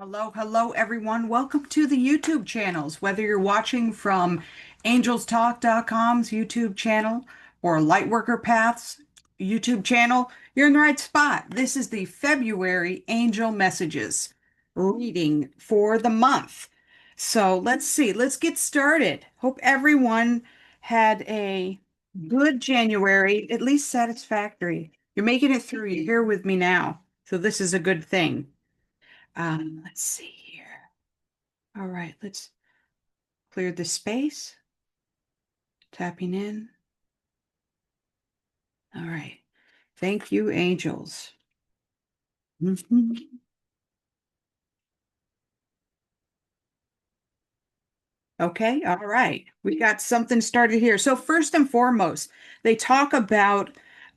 Hello, hello, everyone. Welcome to the YouTube channels. Whether you're watching from angelstalk.com's YouTube channel or Lightworker Path's YouTube channel, you're in the right spot. This is the February Angel Messages reading for the month. So let's see, let's get started. Hope everyone had a good January, at least satisfactory. You're making it through. You're here with me now. So this is a good thing. Let's see here. All right, let's clear the space. Tapping in. All right. Thank you, angels. Mhm. Okay, all right. We got something started here. So first and foremost, they talk about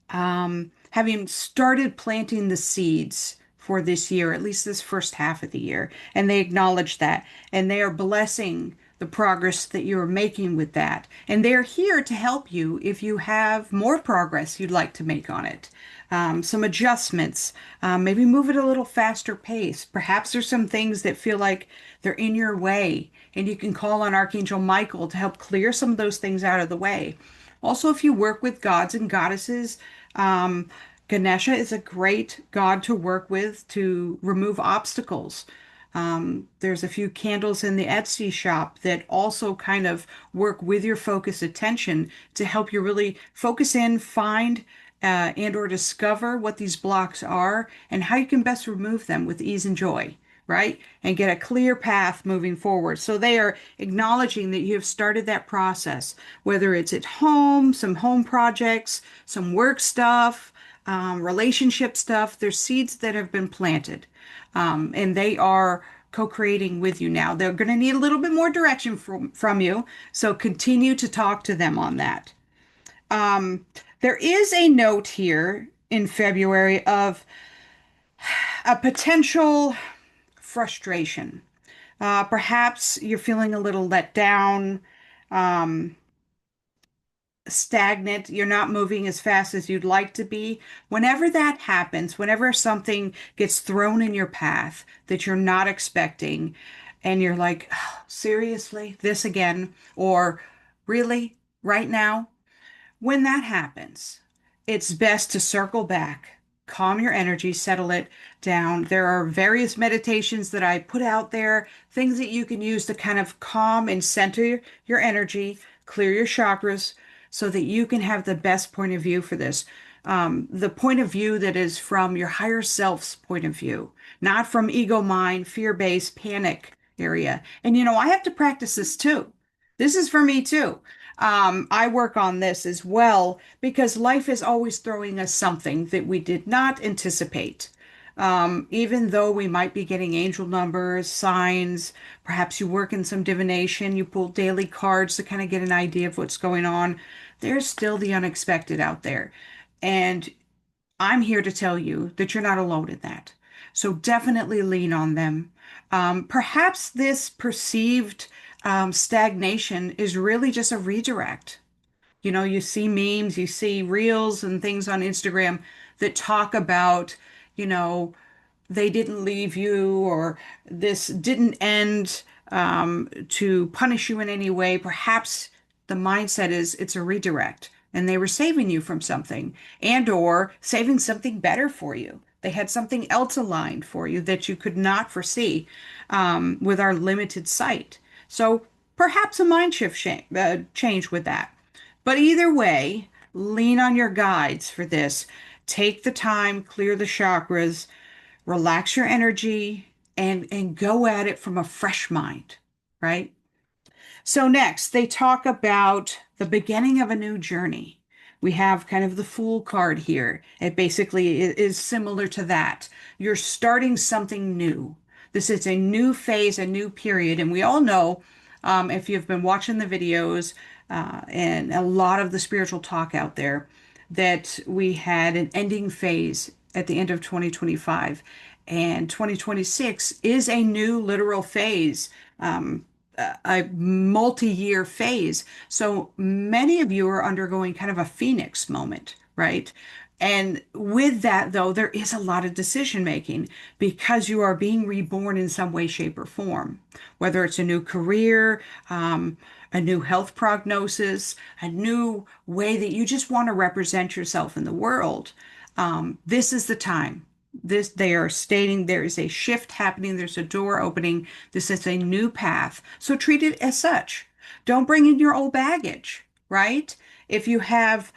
having started planting the seeds for this year, at least this first half of the year, and they acknowledge that, and they are blessing the progress that you're making with that, and they're here to help you if you have more progress you'd like to make on it. Some adjustments, maybe move at a little faster pace. Perhaps there's some things that feel like they're in your way, and you can call on Archangel Michael to help clear some of those things out of the way. Also, if you work with gods and goddesses, um, Ganesha is a great god to work with to remove obstacles. There's a few candles in the Etsy shop that also kind of work with your focus attention to help you really focus in, find, and or discover what these blocks are and how you can best remove them with ease and joy, right? And get a clear path moving forward. So they are acknowledging that you have started that process, whether it's at home, some home projects, some work stuff, relationship stuff. There's seeds that have been planted, and they are co-creating with you now. They're going to need a little bit more direction from you, so continue to talk to them on that. Um, there is a note here in February of a potential frustration. Perhaps you're feeling a little let down, um, stagnant. You're not moving as fast as you'd like to be. Whenever that happens, whenever something gets thrown in your path that you're not expecting, and you're like, "Oh, seriously, this again?" Or really, right now? When that happens, it's best to circle back, calm your energy, settle it down. There are various meditations that I put out there, things that you can use to kind of calm and center your energy, clear your chakras so that you can have the best point of view for this. The point of view that is from your higher self's point of view, not from ego mind, fear-based panic area. And I have to practice this too. This is for me too. I work on this as well because life is always throwing us something that we did not anticipate. Even though we might be getting angel numbers, signs, perhaps you work in some divination, you pull daily cards to kind of get an idea of what's going on, there's still the unexpected out there. And I'm here to tell you that you're not alone in that. So definitely lean on them. Perhaps this perceived stagnation is really just a redirect. You see memes, you see reels and things on Instagram that talk about, you know, they didn't leave you or this didn't end to punish you in any way. Perhaps the mindset is it's a redirect and they were saving you from something and or saving something better for you. They had something else aligned for you that you could not foresee with our limited sight. So perhaps a mind shift change with that. But either way, lean on your guides for this. Take the time, clear the chakras, relax your energy, and go at it from a fresh mind, right? So next, they talk about the beginning of a new journey. We have kind of the Fool card here. It basically is similar to that. You're starting something new. This is a new phase, a new period, and we all know, if you've been watching the videos and a lot of the spiritual talk out there, that we had an ending phase at the end of 2025, and 2026 is a new literal phase. A multi-year phase. So many of you are undergoing kind of a phoenix moment, right? And with that, though, there is a lot of decision making because you are being reborn in some way, shape, or form, whether it's a new career, a new health prognosis, a new way that you just want to represent yourself in the world. This is the time. This, they are stating there is a shift happening, there's a door opening, this is a new path. So treat it as such. Don't bring in your old baggage, right? If you have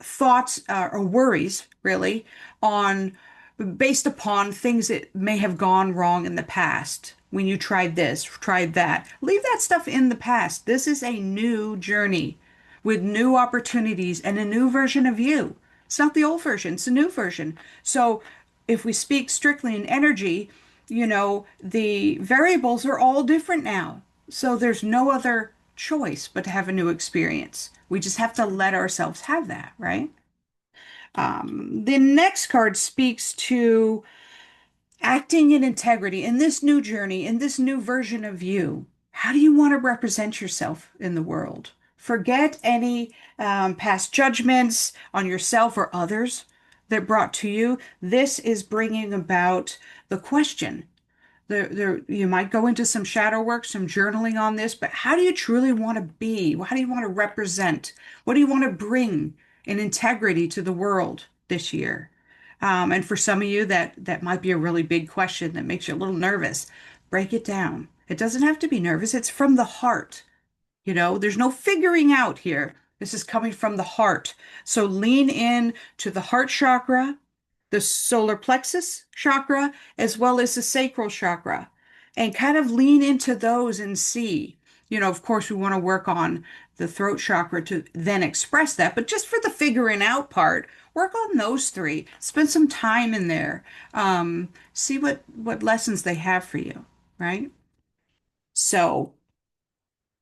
thoughts or worries, really, on based upon things that may have gone wrong in the past. When you tried this, tried that, leave that stuff in the past. This is a new journey with new opportunities and a new version of you. It's not the old version, it's a new version. So if we speak strictly in energy, the variables are all different now. So there's no other choice but to have a new experience. We just have to let ourselves have that, right? The next card speaks to acting in integrity in this new journey, in this new version of you. How do you want to represent yourself in the world? Forget any past judgments on yourself or others that brought to you. This is bringing about the question. You might go into some shadow work, some journaling on this, but how do you truly want to be? How do you want to represent? What do you want to bring in integrity to the world this year? And for some of you, that might be a really big question that makes you a little nervous. Break it down. It doesn't have to be nervous. It's from the heart. There's no figuring out here. This is coming from the heart. So lean in to the heart chakra, the solar plexus chakra, as well as the sacral chakra, and kind of lean into those and see. Of course, we want to work on the throat chakra to then express that, but just for the figuring out part, work on those three. Spend some time in there. See what lessons they have for you, right? So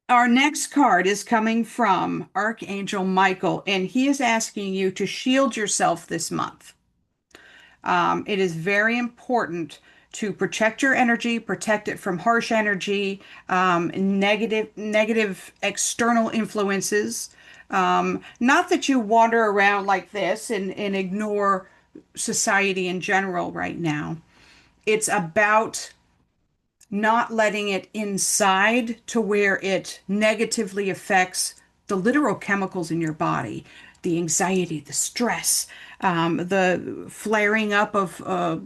our next card is coming from Archangel Michael, and he is asking you to shield yourself this month. It is very important to protect your energy, protect it from harsh energy, negative external influences. Not that you wander around like this and ignore society in general right now. It's about not letting it inside to where it negatively affects the literal chemicals in your body, the anxiety, the stress, the flaring up of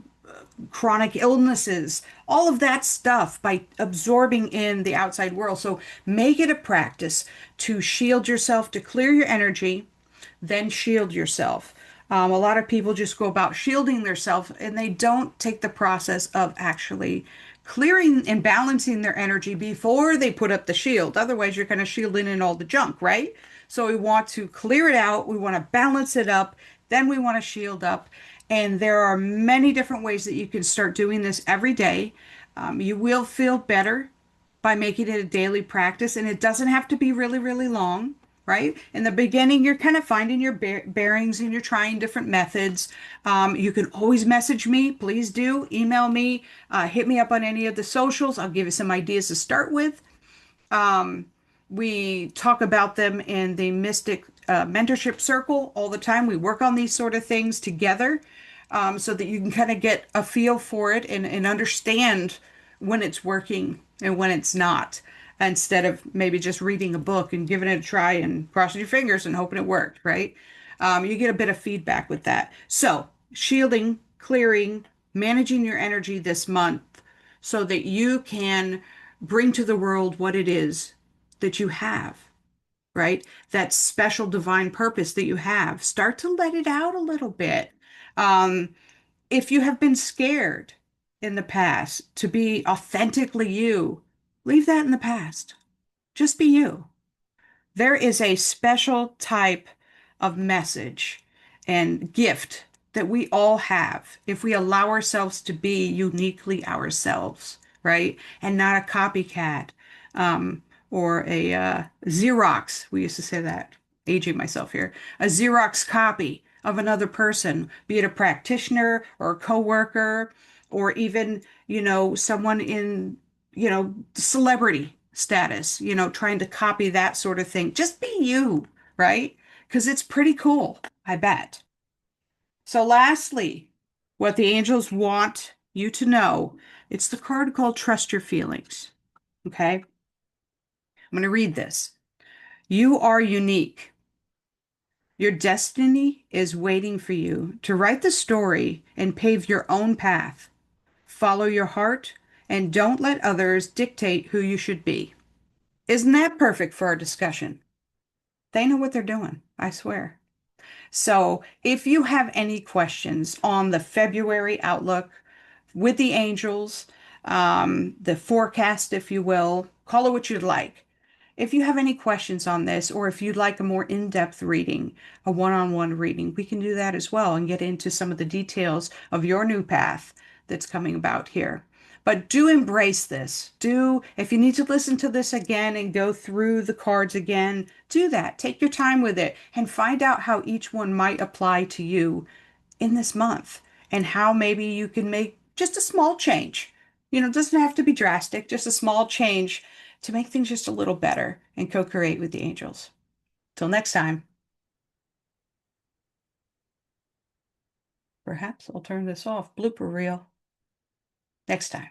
chronic illnesses, all of that stuff by absorbing in the outside world. So make it a practice to shield yourself, to clear your energy, then shield yourself. A lot of people just go about shielding themselves and they don't take the process of actually clearing and balancing their energy before they put up the shield. Otherwise, you're kind of shielding in all the junk, right? So we want to clear it out. We want to balance it up. Then we want to shield up. And there are many different ways that you can start doing this every day. You will feel better by making it a daily practice, and it doesn't have to be really, really long, right? In the beginning, you're kind of finding your bearings and you're trying different methods. You can always message me. Please do. Email me. Hit me up on any of the socials. I'll give you some ideas to start with. We talk about them in the Mystic Mentorship Circle all the time. We work on these sort of things together so that you can kind of get a feel for it and understand when it's working and when it's not, instead of maybe just reading a book and giving it a try and crossing your fingers and hoping it worked, right? You get a bit of feedback with that. So, shielding, clearing, managing your energy this month so that you can bring to the world what it is that you have, right? That special divine purpose that you have. Start to let it out a little bit. If you have been scared in the past to be authentically you, leave that in the past. Just be you. There is a special type of message and gift that we all have if we allow ourselves to be uniquely ourselves, right? And not a copycat or a Xerox. We used to say that, aging myself here, a Xerox copy of another person, be it a practitioner or a coworker or even, someone in, celebrity status, trying to copy that sort of thing. Just be you, right? Because it's pretty cool, I bet. So lastly, what the angels want you to know, it's the card called Trust Your Feelings. Okay? I'm going to read this. You are unique. Your destiny is waiting for you to write the story and pave your own path. Follow your heart and don't let others dictate who you should be. Isn't that perfect for our discussion? They know what they're doing, I swear. So, if you have any questions on the February outlook with the angels, the forecast, if you will, call it what you'd like. If you have any questions on this, or if you'd like a more in-depth reading, a one-on-one reading, we can do that as well and get into some of the details of your new path that's coming about here. But do embrace this. Do, if you need to listen to this again and go through the cards again, do that. Take your time with it and find out how each one might apply to you in this month and how maybe you can make just a small change. It doesn't have to be drastic, just a small change to make things just a little better and co-create with the angels. Till next time, perhaps I'll turn this off. Blooper reel. Next time.